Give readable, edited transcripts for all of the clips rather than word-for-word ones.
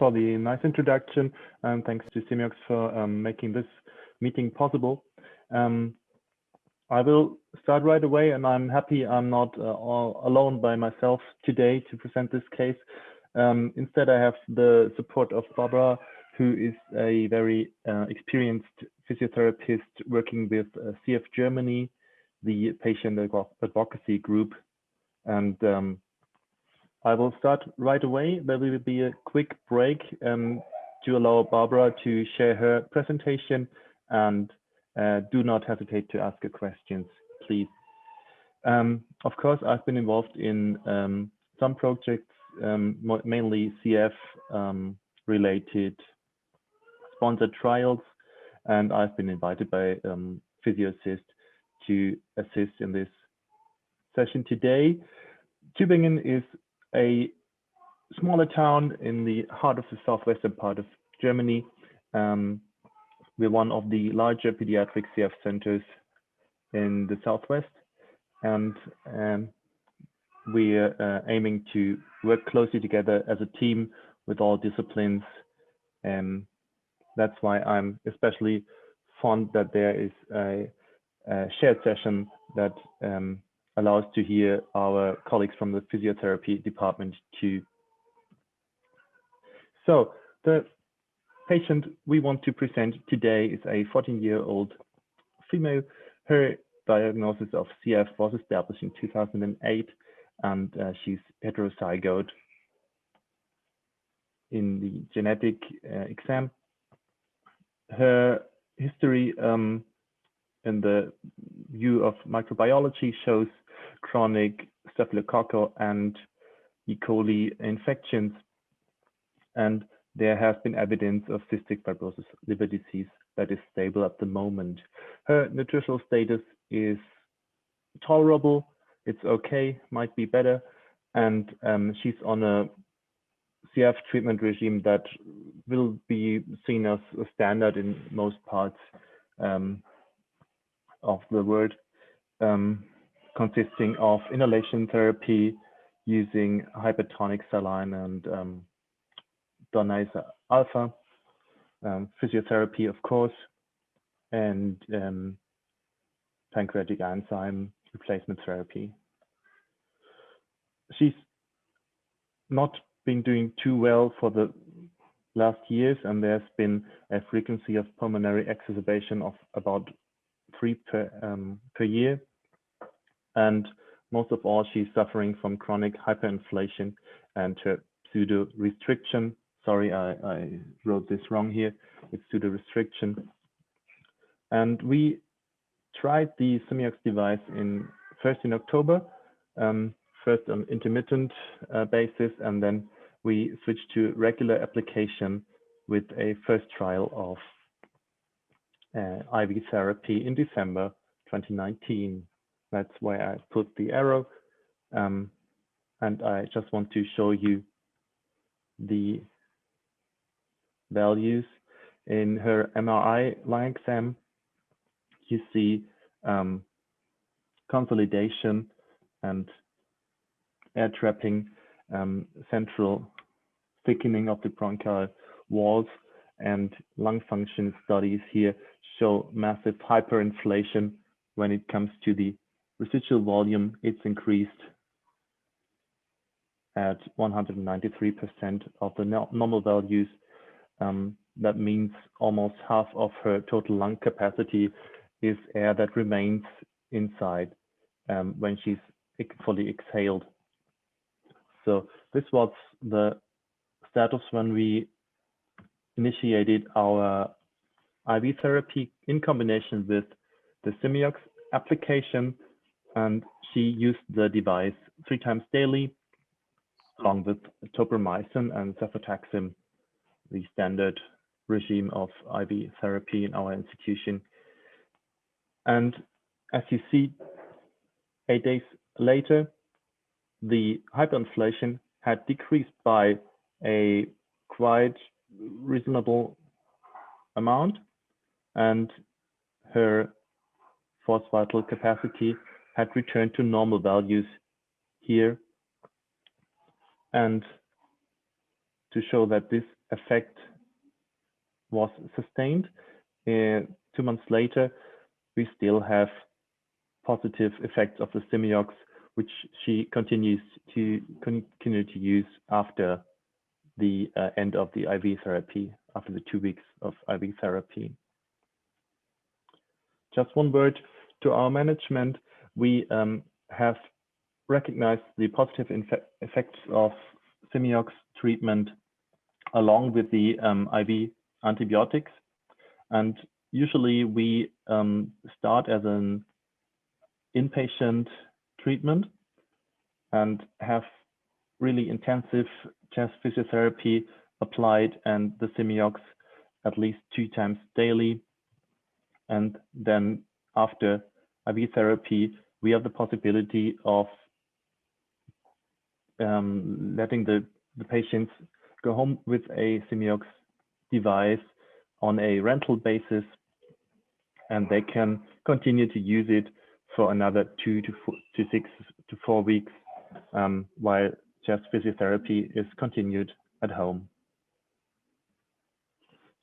for the nice introduction, and thanks to Simeox for making this meeting possible. I will start right away, and I'm happy I'm not all alone by myself today to present this case. Instead, I have the support of Barbara, who is a very experienced physiotherapist working with CF Germany, the patient advocacy group. And I will start right away. There will be a quick break to allow Barbara to share her presentation, and do not hesitate to ask her questions, please. Of course, I've been involved in some projects, mainly CF related sponsored trials, and I've been invited by PhysioAssist to assist in this session today. Tübingen is a smaller town in the heart of the southwestern part of Germany. We're one of the larger pediatric CF centers in the southwest, and we're aiming to work closely together as a team with all disciplines. That's why I'm especially fond that there is a shared session that allows to hear our colleagues from the physiotherapy department too. So the patient we want to present today is a 14-year-old female. Her diagnosis of CF was established in 2008, and she's heterozygote in the genetic exam. Her history in the view of microbiology shows chronic staphylococcal and E. coli infections, and there has been evidence of cystic fibrosis liver disease that is stable at the moment. Her nutritional status is tolerable, it's okay, might be better, and she's on a CF treatment regime that will be seen as a standard in most parts of the world, consisting of inhalation therapy using hypertonic saline and donase alpha, physiotherapy, of course, and pancreatic enzyme replacement therapy. She's not been doing too well for the last years, and there's been a frequency of pulmonary exacerbation of about 3 per year. And most of all, she's suffering from chronic hyperinflation and her pseudo restriction. Sorry, I wrote this wrong here. It's pseudo restriction. And we tried the Simeox device first in October, first on intermittent basis, and then we switched to regular application with a first trial of IV therapy in December 2019. That's why I put the arrow. And I just want to show you the values. In her MRI lung exam, you see consolidation and air trapping, central thickening of the bronchial walls, and lung function studies here show massive hyperinflation. When it comes to the residual volume, it's increased at 193% of the normal values. That means almost half of her total lung capacity is air that remains inside when she's fully exhaled. So this was the status when we initiated our IV therapy in combination with the Simeox application, and she used the device 3 times daily, along with tobramycin and cefotaxime, the standard regime of IV therapy in our institution. And as you see, 8 days later, the hyperinflation had decreased by a quite reasonable amount, and her forced vital capacity had returned to normal values here. And to show that this effect was sustained. 2 months later, we still have positive effects of the Simeox, which she continues to use after the end of the IV therapy, after the 2 weeks of IV therapy. Just one word to our management. We have recognized the positive effects of Simeox treatment along with the IV antibiotics. And usually we start as an inpatient treatment and have really intensive chest physiotherapy applied and the Simeox at least 2 times daily. And then after IV therapy, we have the possibility of letting the patients go home with a Simeox device on a rental basis, and they can continue to use it for another 2 to 6 to 4 weeks while chest physiotherapy is continued at home.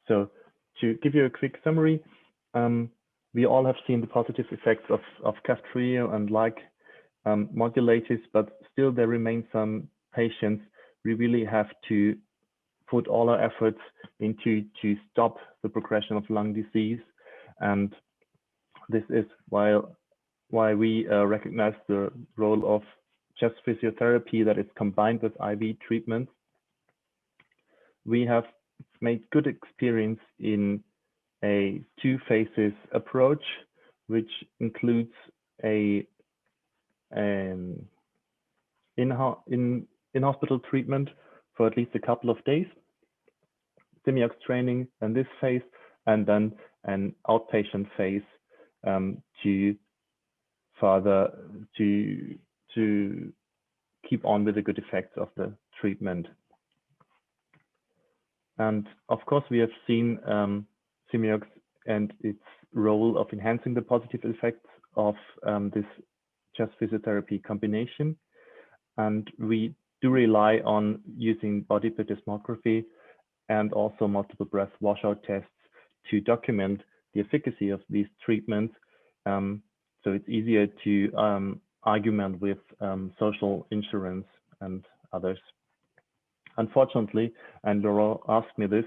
So to give you a quick summary, we all have seen the positive effects of Kaftrio and like modulators, but still there remain some patients we really have to put all our efforts into to stop the progression of lung disease. And this is why we recognize the role of chest physiotherapy that is combined with IV treatment. We have made good experience in a 2 phases approach, which includes a in-hospital treatment for at least a couple of days, Simeox training in this phase, and then an outpatient phase to keep on with the good effects of the treatment. And of course, we have seen Simeox and its role of enhancing the positive effects of this chest physiotherapy combination. And we do rely on using body plethysmography and also multiple breath washout tests to document the efficacy of these treatments. So it's easier to argument with social insurance and others. Unfortunately, and Laurent asked me this,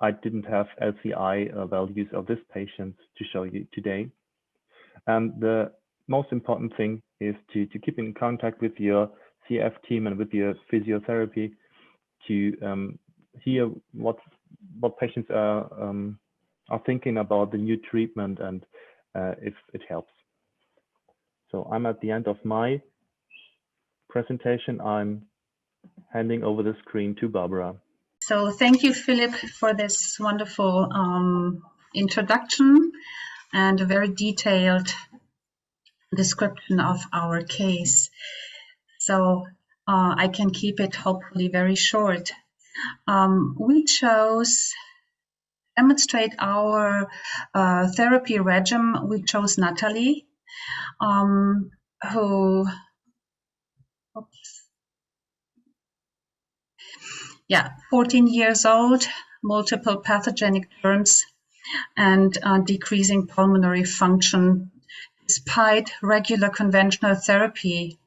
I didn't have LCI values of this patient to show you today. And the most important thing is to keep in contact with your CF team and with your physiotherapy to hear what patients are thinking about the new treatment and if it helps. So I'm at the end of my presentation. I'm handing over the screen to Barbara. So thank you, Philipp, for this wonderful introduction and a very detailed description of our case. So I can keep it hopefully very short. We chose to demonstrate our therapy regimen. We chose Natalie, who, 14 years old, multiple pathogenic germs, and decreasing pulmonary function despite regular conventional therapy,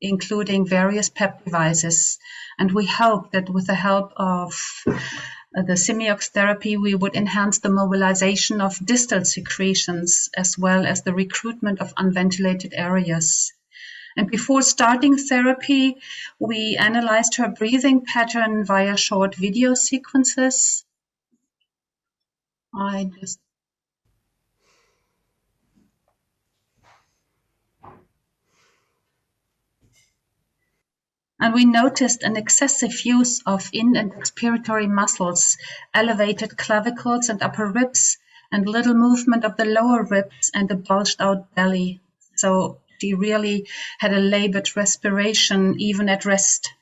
including various PEP devices. And we hope that with the help of the Simeox therapy, we would enhance the mobilization of distal secretions as well as the recruitment of unventilated areas. And before starting therapy, we analyzed her breathing pattern via short video sequences. And we noticed an excessive use of in- and expiratory muscles, elevated clavicles and upper ribs, and little movement of the lower ribs and a bulged out belly. So she really had a labored respiration even at rest.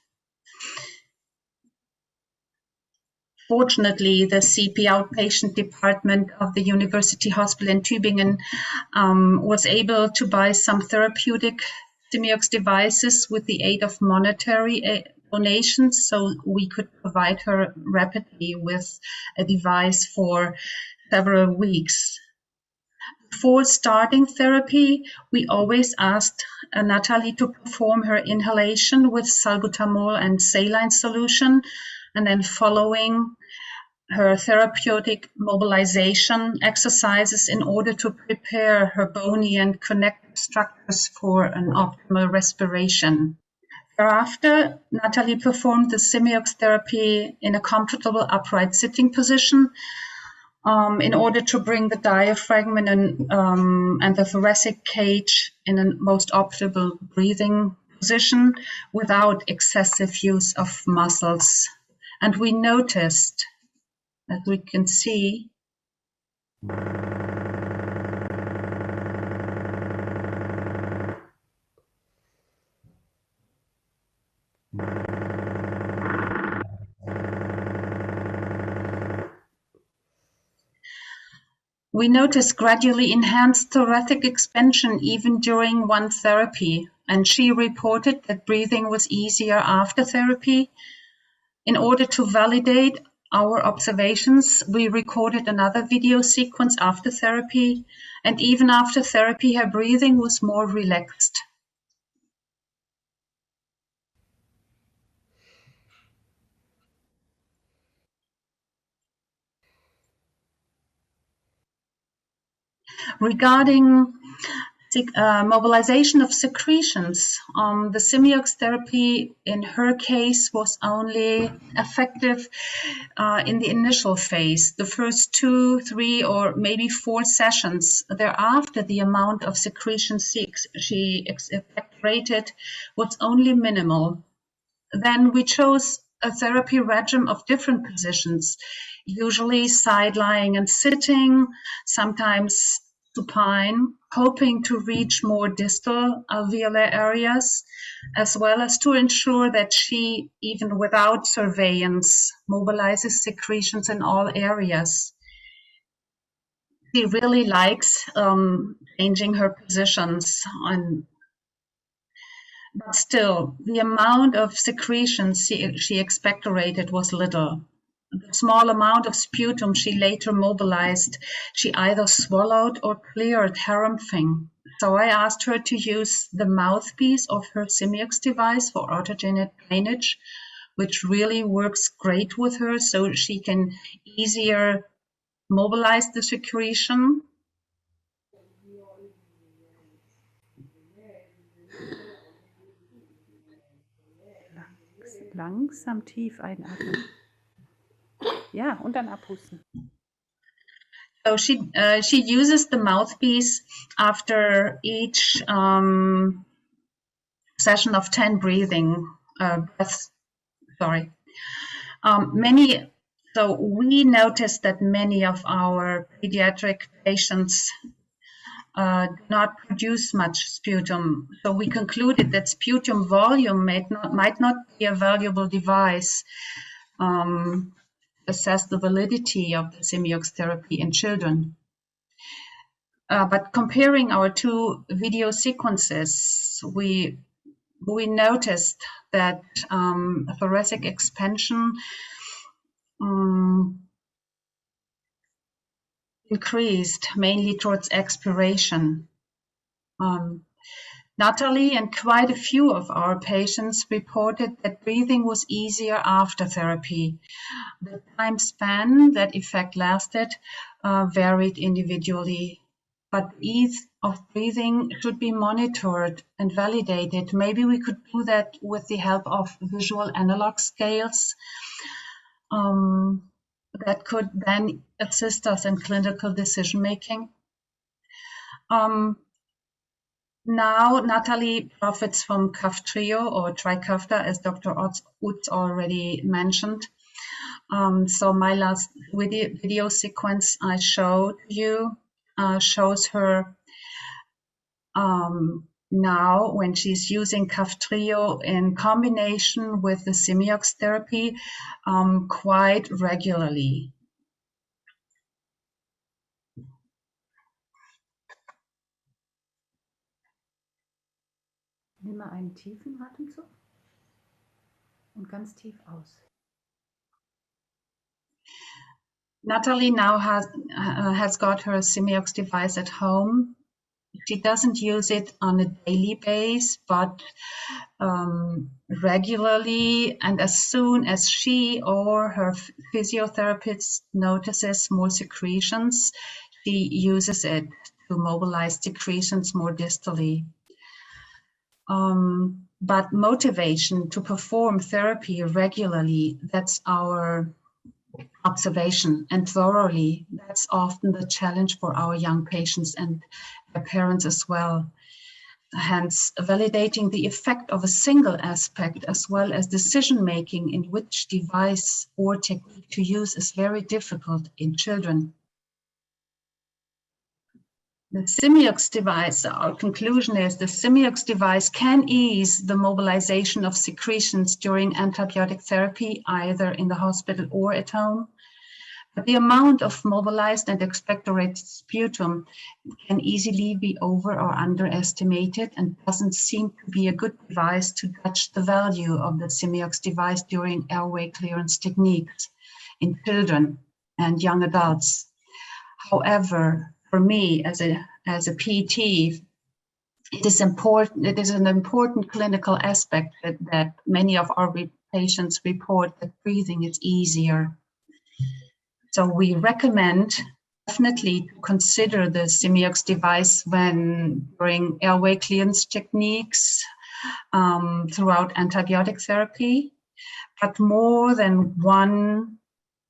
Fortunately, the CP outpatient department of the University Hospital in Tübingen was able to buy some therapeutic Simeox devices with the aid of monetary donations so we could provide her rapidly with a device for several weeks. Before starting therapy, we always asked Natalie to perform her inhalation with salbutamol and saline solution, and then following her therapeutic mobilization exercises in order to prepare her bony and connective structures for an optimal respiration. Thereafter, Natalie performed the Simeox therapy in a comfortable upright sitting position in order to bring the diaphragm and the thoracic cage in a most optimal breathing position without excessive use of muscles. And we noticed, as we can see, we noticed gradually enhanced thoracic expansion even during one therapy, and she reported that breathing was easier after therapy. In order to validate our observations, we recorded another video sequence after therapy, and even after therapy, her breathing was more relaxed. Regarding mobilization of secretions, the Simeox therapy in her case was only effective in the initial phase, the first 2, 3, or maybe 4 sessions. Thereafter, the amount of secretions she effectuated was only minimal. Then we chose a therapy regimen of different positions, usually side lying and sitting, sometimes supine, hoping to reach more distal alveolar areas, as well as to ensure that she, even without surveillance, mobilizes secretions in all areas. She really likes changing her positions, but still, the amount of secretions she expectorated was little. The small amount of sputum she later mobilized, she either swallowed or cleared her emptying. So I asked her to use the mouthpiece of her Simeox device for autogenic drainage, which really works great with her, so she can easier mobilize the secretion. Langsam tief einatmen. Ja, und dann abhusten. So she uses the mouthpiece after each session of 10 breathing breaths. Sorry. So we noticed that many of our pediatric patients do not produce much sputum. So we concluded that sputum volume might not be a valuable device assess the validity of the Simeox therapy in children. But comparing our 2 video sequences, we noticed that thoracic expansion increased mainly towards expiration. Natalie and quite a few of our patients reported that breathing was easier after therapy. The time span that effect lasted varied individually, but ease of breathing should be monitored and validated. Maybe we could do that with the help of visual analog scales that could then assist us in clinical decision making. Now, Natalie profits from Cuff Trio or Trikafta, as Dr. Utz already mentioned. So my last video sequence I showed you shows her now when she's using Cuff Trio in combination with the Simeox therapy quite regularly. Nimm mal einen tiefen Atemzug Und ganz tief aus. Natalie now has got her Simeox device at home. She doesn't use it on a daily basis, but regularly, and as soon as she or her physiotherapist notices more secretions, she uses it to mobilize secretions more distally. But motivation to perform therapy regularly, that's our observation, and thoroughly, that's often the challenge for our young patients and their parents as well. Hence, validating the effect of a single aspect as well as decision-making in which device or technique to use is very difficult in children. The Simeox device, our conclusion is the Simeox device can ease the mobilization of secretions during antibiotic therapy, either in the hospital or at home. But the amount of mobilized and expectorated sputum can easily be over or underestimated and doesn't seem to be a good device to judge the value of the Simeox device during airway clearance techniques in children and young adults. However, for me, as a PT, it is important. It is an important clinical aspect that many of our patients report that breathing is easier. So we recommend definitely to consider the Simeox device when during airway clearance techniques throughout antibiotic therapy, but more than one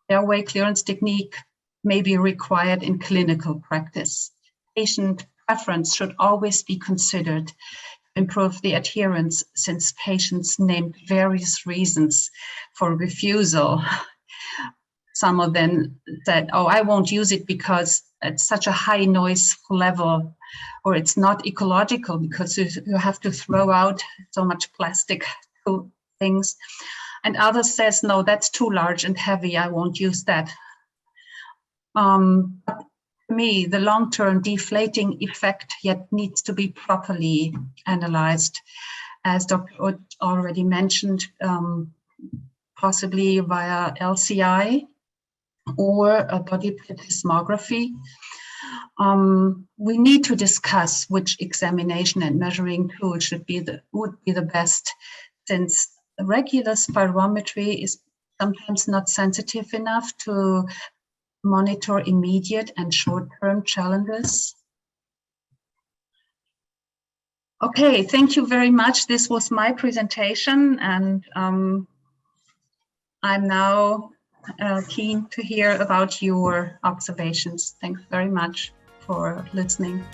airway clearance technique may be required in clinical practice. Patient preference should always be considered to improve the adherence, since patients named various reasons for refusal. Some of them said, oh, I won't use it because it's such a high noise level, or it's not ecological because you have to throw out so much plastic things. And others says, no, that's too large and heavy, I won't use that. But for me, the long-term deflating effect yet needs to be properly analyzed, as Dr. Utz already mentioned, possibly via LCI or a body plethysmography. We need to discuss which examination and measuring tool would be the best, since regular spirometry is sometimes not sensitive enough to monitor immediate and short-term challenges. Okay, thank you very much. This was my presentation, and I'm now keen to hear about your observations. Thanks very much for listening.